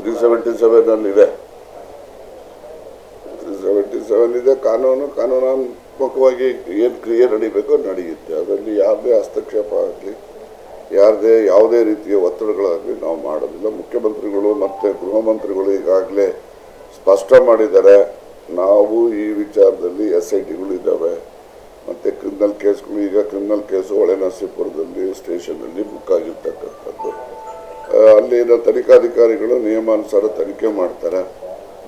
377 ಇದೆ. 377 ಇದೆ. ಕಾನೂನಾತ್ಮಕವಾಗಿ ಏನು ಕ್ರಿಯೆ ನಡೀಬೇಕೋ ನಡೆಯುತ್ತೆ. ಅದರಲ್ಲಿ ಯಾವುದೇ ಹಸ್ತಕ್ಷೇಪ ಆಗಲಿ, ಯಾವುದೇ ರೀತಿಯ ಒತ್ತಡಗಳಾಗಲಿ ನಾವು ಮಾಡೋದಿಲ್ಲ. ಮುಖ್ಯಮಂತ್ರಿಗಳು ಮತ್ತು ಗೃಹ ಮಂತ್ರಿಗಳು ಈಗಾಗಲೇ ಸ್ಪಷ್ಟ ಮಾಡಿದ್ದಾರೆ. ನಾವು ಈ ವಿಚಾರದಲ್ಲಿ SITಗಳು ಇದ್ದಾವೆ ಮತ್ತು ಕ್ರಿಮಿನಲ್ ಕೇಸ್ಗಳು. ಈಗ ಕ್ರಿಮಿನಲ್ ಕೇಸು ಹೊಳೆನರಸೀಪುರದಲ್ಲಿ ಸ್ಟೇಷನಲ್ಲಿ ಬುಕ್ ಆಗಿರ್ತಕ್ಕಂಥದ್ದು. ಅಲ್ಲಿನ ತನಿಖಾಧಿಕಾರಿಗಳು ನಿಯಮಾನುಸಾರ ತನಿಖೆ ಮಾಡ್ತಾರೆ.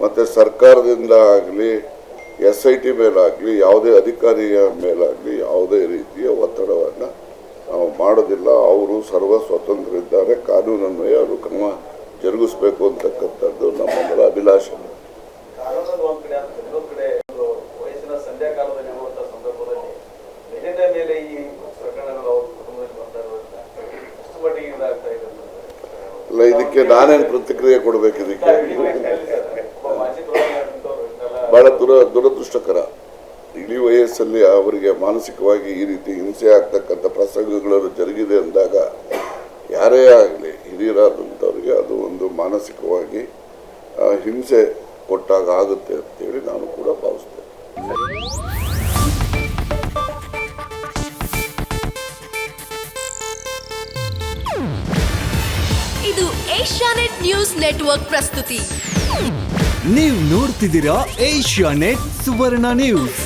ಮತ್ತು ಸರ್ಕಾರದಿಂದ ಆಗಲಿ SIT ಮೇಲಾಗಲಿ ಯಾವುದೇ ಅಧಿಕಾರಿಯ ಮೇಲಾಗಲಿ ಯಾವುದೇ ರೀತಿಯ ಒತ್ತಡವನ್ನು ನಾವು ಮಾಡೋದಿಲ್ಲ. ಅವರು ಸರ್ವ ಸ್ವತಂತ್ರ ಇದ್ದಾರೆ. ಕಾನೂನನ್ನು ಅವರು ಕ್ರಮ ಜರುಗಿಸಬೇಕು ಅಂತಕ್ಕಂಥದ್ದು ನಮ್ಮೆಲ್ಲರ ಅಭಿಲಾಷೆ. ಅಲ್ಲ, ಇದಕ್ಕೆ ನಾನೇನು ಪ್ರತಿಕ್ರಿಯೆ ಕೊಡಬೇಕು? ಇದಕ್ಕೆ ಬಹಳ ದುರದೃಷ್ಟಕರ. ಇಳಿ ವಯಸ್ಸಲ್ಲಿ ಅವರಿಗೆ ಮಾನಸಿಕವಾಗಿ ಈ ರೀತಿ ಹಿಂಸೆ ಆಗ್ತಕ್ಕಂಥ ಪ್ರಸಂಗಗಳು ಜರುಗಿದೆ ಅಂದಾಗ ಯಾರೇ ಆಗಲಿ ಹಿರಿಯರಾದಂಥವ್ರಿಗೆ ಅದು ಒಂದು ಮಾನಸಿಕವಾಗಿ ಹಿಂಸೆ ಕೊಟ್ಟಾಗ ಆಗುತ್ತೆ ಅಂತೇಳಿ ನಾನು ಕೂಡ ಭಾವಿಸ್ತೇನೆ. ಇದು ಏಷ್ಯಾನೆಟ್ ನ್ಯೂಸ್ ನೆಟ್ವರ್ಕ್ ಪ್ರಸ್ತುತಿ. ನೀವು ನೋಡ್ತಿದ್ದೀರಾ ಏಷ್ಯಾನೆಟ್ ಸುವರ್ಣ ನ್ಯೂಸ್.